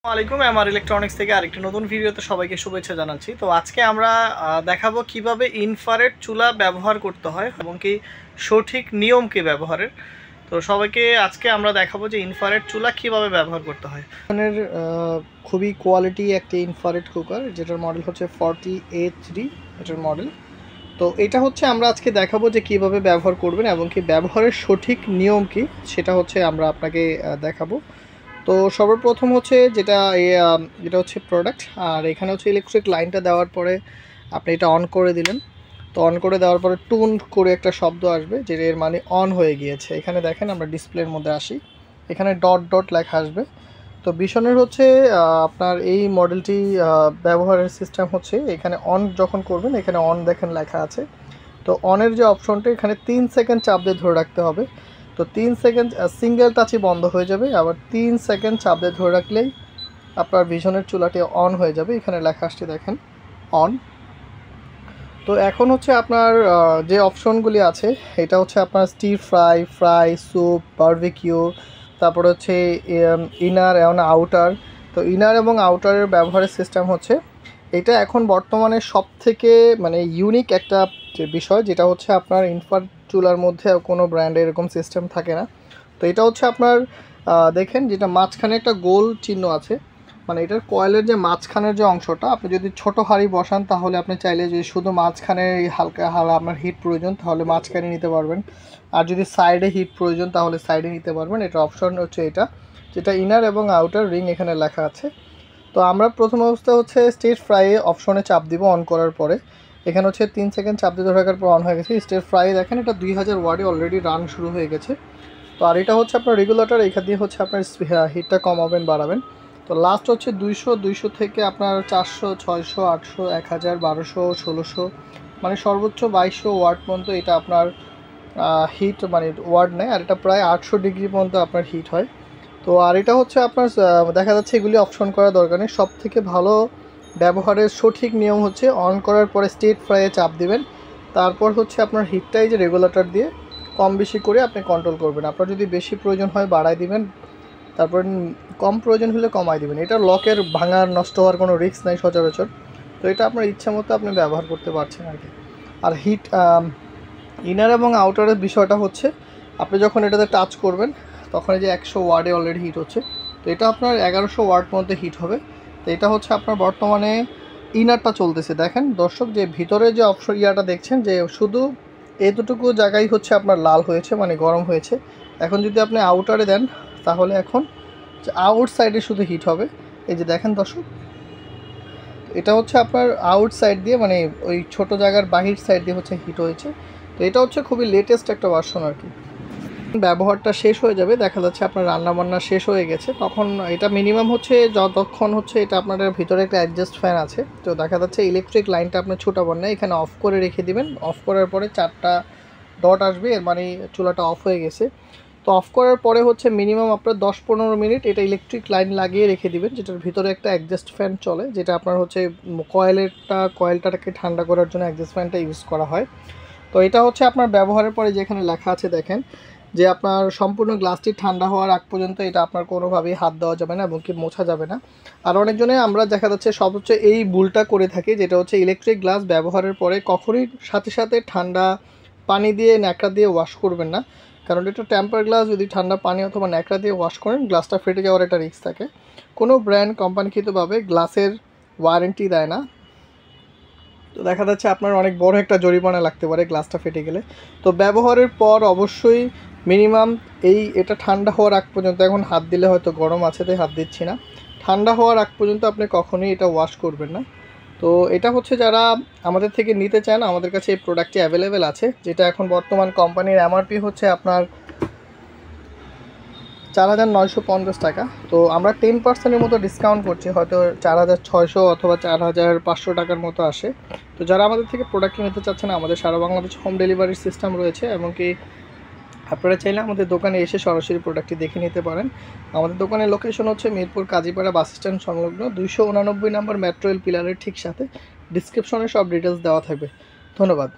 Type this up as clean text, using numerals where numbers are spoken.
আসসালামু আলাইকুম। আমার ইলেকট্রনিক্স থেকে আরেকটি নতুন ভিডিওতে সবাইকে শুভেচ্ছা জানাচ্ছি। তো আজকে আমরা দেখাবো কিভাবে ইনফ্রারেড চুলা ব্যবহার করতে হয় এবং কি সঠিক নিয়ম কি ব্যবহারের। তো সবাইকে আজকে আমরা দেখাবো যে ইনফ্রারেড চুলা কিভাবে ব্যবহার করতে হয়। এখানের খুবই কোয়ালিটি একটি ইনফ্রারেড কুকার, যেটার মডেল হচ্ছে 40A3 এটার মডেল। তো এটা হচ্ছে আমরা আজকে দেখাবো যে কিভাবে ব্যবহার করবেন এবং কি ব্যবহারের সঠিক নিয়ম কি, সেটা হচ্ছে আমরা আপনাকে দেখাবো। তো সর্বপ্রথম হচ্ছে যেটা হচ্ছে প্রোডাক্ট, আর এখানে হচ্ছে ইলেকট্রিক লাইনটা দেওয়ার পরে আপনি এটা অন করে দিলেন। তো অন করে দেওয়ার পরে টুন করে একটা শব্দ আসবে, যে এর মানে অন হয়ে গিয়েছে। এখানে দেখেন, আমরা ডিসপ্লের মধ্যে আসি, এখানে ডট ডট লেখা আসবে। তো ভীষণের হচ্ছে আপনার এই মডেলটি ব্যবহারের সিস্টেম হচ্ছে, এখানে অন যখন করবেন এখানে অন দেখেন লেখা আছে। তো অনের যে অপশনটা, এখানে 3 সেকেন্ড চাপ দিয়ে ধরে রাখতে হবে। তো 3 সেকেন্ড সিঙ্গেল টাচই বন্ধ হয়ে যাবে, আবার 3 সেকেন্ড চাপ দিয়ে ধরে রাখলেই আপনার ভিশনের চুলাটি অন হয়ে যাবে। এখানে লেখা আসছে দেখেন অন। তো এখন হচ্ছে আপনার যে অপশনগুলি আছে, এটা হচ্ছে আপনার স্টির ফ্রাই, স্যুপ, বারবিকিউ, তারপর হচ্ছে ইনার এবং আউটার। তো ইনার এবং আউটারের ব্যবহারের সিস্টেম হচ্ছে এটা এখন বর্তমানে সব থেকে মানে ইউনিক একটা যে বিষয়, যেটা হচ্ছে আপনার ইনফ্রারেড চুলার মধ্যে কোনো ব্র্যান্ডে এরকম সিস্টেম থাকে না। তো এটা হচ্ছে আপনার দেখেন, যেটা মাঝখানে একটা গোল চিহ্ন আছে, মানে এটার কয়েলের যে মাঝখানের যে অংশটা, আপনি যদি ছোট হাঁড়ি বসান তাহলে আপনি চাইলে যে শুধু মাঝখানে হালকা আপনার হিট প্রয়োজন তাহলে মাঝখানে নিতে পারবেন, আর যদি সাইডে হিট প্রয়োজন তাহলে সাইডে নিতে পারবেন। এটা অপশন হচ্ছে এটা, যেটা ইনার এবং আউটার রিং এখানে লেখা আছে। তো আমরা প্রথম অবস্থা হচ্ছে স্টির ফ্রাই অপশনে চাপ দিব অন করার পরে। এখানে হচ্ছে 3 সেকেন্ড চাপ দিয়ে ধরে রাখার পর অন হয়ে গেছে। স্টির ফ্রাই দেখেন, এটা 2000 ওয়াটে অলরেডি রান শুরু হয়ে গেছে। তো আর এটা হচ্ছে আপনার রেগুলেটর, এখান দিয়ে হচ্ছে আপনার হিটটা কমাবেন বাড়াবেন। তো লাস্ট হচ্ছে 200 থেকে আপনার 400, 600, 800, 1000, 1200, 1600, মানে সর্বোচ্চ 2200 ওয়াট পর্যন্ত এটা আপনার হিট মানে ওয়াট নেয়। আর এটা প্রায় 800 ডিগ্রি পর্যন্ত আপনার হিট হয়। তো আর এটা হচ্ছে আপনার দেখা যাচ্ছে এগুলি অপশন করা দরকার নেই। সব থেকে ভালো ব্যবহারের সঠিক নিয়ম হচ্ছে অন করার পরে স্টির ফ্রাইয়ে চাপ দিবেন, তারপর হচ্ছে আপনার হিটটাই যে রেগুলেটর দিয়ে কম বেশি করে আপনি কন্ট্রোল করবেন। আপনার যদি বেশি প্রয়োজন হয় বাড়ায় দিবেন, তারপর কম প্রয়োজন হলে কমায় দিবেন। এটা লকের ভাঙার নষ্ট হওয়ার কোনো রিস্ক নাই সচরাচর। তো এটা আপনার ইচ্ছা মতো আপনি ব্যবহার করতে পারছেন আর কি। আর হিট ইনার এবং আউটারের বিষয়টা হচ্ছে, আপনি যখন এটাতে টাচ করবেন তখন এই যে 100 ওয়ার্ডে অলরেডি হিট হচ্ছে। তো এটা আপনার 1100 ওয়ার্ড মধ্যে হিট হবে। তো এটা হচ্ছে আপনার বর্তমানে ইনারটা চলতেছে। দেখেন দর্শক, যে ভিতরে যে অপশন ইয়াটা দেখছেন, যে শুধু এতটুকু জায়গায় হচ্ছে আপনার লাল হয়েছে, মানে গরম হয়েছে। এখন যদি আপনি আউটারে দেন তাহলে এখন আউট সাইডে শুধু হিট হবে। এই যে দেখেন দর্শক, এটা হচ্ছে আপনার আউট সাইড দিয়ে, মানে ওই ছোট জায়গার বাহির সাইড দিয়ে হচ্ছে হিট হয়েছে। তো এটা হচ্ছে খুবই লেটেস্ট একটা ভার্সন আর কি। ব্যবহারটা শেষ হয়ে যাবে, দেখা যাচ্ছে আপনার রান্নাবান্না শেষ হয়ে গেছে, তখন এটা মিনিমাম হচ্ছে যতক্ষণ হচ্ছে এটা আপনাদের ভিতরে একটা অ্যাডজাস্ট ফ্যান আছে। তো দেখা যাচ্ছে ইলেকট্রিক লাইনটা আপনার ছোটাবেন না, এখানে অফ করে রেখে দিবেন। অফ করার পরে 4টা ডট আসবে, এর মানে চুলাটা অফ হয়ে গেছে। তো অফ করার পরে হচ্ছে মিনিমাম আপনার 10-15 মিনিট এটা ইলেকট্রিক লাইন লাগিয়ে রেখে দিবেন, যেটার ভিতরে একটা অ্যাডজাস্ট ফ্যান চলে, যেটা আপনার হচ্ছে কয়েলটাকে ঠান্ডা করার জন্য অ্যাডজাস্ট ফ্যানটা ইউজ করা হয়। তো এটা হচ্ছে আপনার ব্যবহারের পরে যেখানে লেখা আছে দেখেন, যে আপনার সম্পূর্ণ গ্লাসটি ঠান্ডা হওয়ার আগ পর্যন্ত এটা আপনার কোনোভাবেই হাত দেওয়া যাবে না এবং কি মোছা যাবে না। আর অনেকজনে আমরা দেখা যাচ্ছে সর্বোচ্চ এই ভুলটা করে থাকি, যেটা হচ্ছে ইলেকট্রিক গ্লাস ব্যবহারের পরে কখনোই সাথে সাথে ঠান্ডা পানি দিয়ে ন্যাকড়া দিয়ে ওয়াশ করবেন না, কারণ এটা টেম্পার গ্লাস। যদি ঠান্ডা পানি অথবা ন্যাকড়া দিয়ে ওয়াশ করেন, গ্লাসটা ফেটে যাওয়ার একটা রিস্ক থাকে। কোনো ব্র্যান্ড কোম্পানিকৃতভাবে গ্লাসের ওয়ারেন্টি দেয় না। তো দেখা যাচ্ছে আপনার অনেক বড় একটা জরিমানা লাগতে পারে গ্লাসটা ফেটে গেলে। তো ব্যবহারের পর অবশ্যই মিনিমাম এটা ঠান্ডা হওয়ার আগ পর্যন্ত, এখন হাত দিলে হয়তো গরম আছে তাই হাত দিচ্ছি না, ঠান্ডা হওয়ার আগ পর্যন্ত আপনি কখনোই এটা ওয়াশ করবেন না। তো এটা হচ্ছে যারা আমাদের থেকে নিতে চান, আমাদের কাছে এই প্রোডাক্টটি অ্যাভেলেবেল আছে, যেটা এখন বর্তমান কোম্পানির এমআরপি হচ্ছে আপনার 4950 টাকা। তো আমরা 10%-এর মতো ডিসকাউন্ট করছি, হয়তো 4600 অথবা 4500 টাকার মতো আসে। তো যারা আমাদের থেকে প্রোডাক্ট নিতে চাচ্ছেন, আমাদের সারা বাংলাদেশ হোম ডেলিভারির সিস্টেম রয়েছে, এবং কি আপনারা চাইলে আমাদের দোকানে এসে সরাসরি প্রোডাক্টটি দেখে নিতে পারেন। আমাদের দোকানের লোকেশন হচ্ছে মিরপুর কাজীপাড়া বাস স্ট্যান্ড সংলগ্ন 289 নম্বর মেট্রো রেল পিলারের ঠিক সাথে। ডিসক্রিপশনে সব ডিটেলস দেওয়া থাকবে। ধন্যবাদ।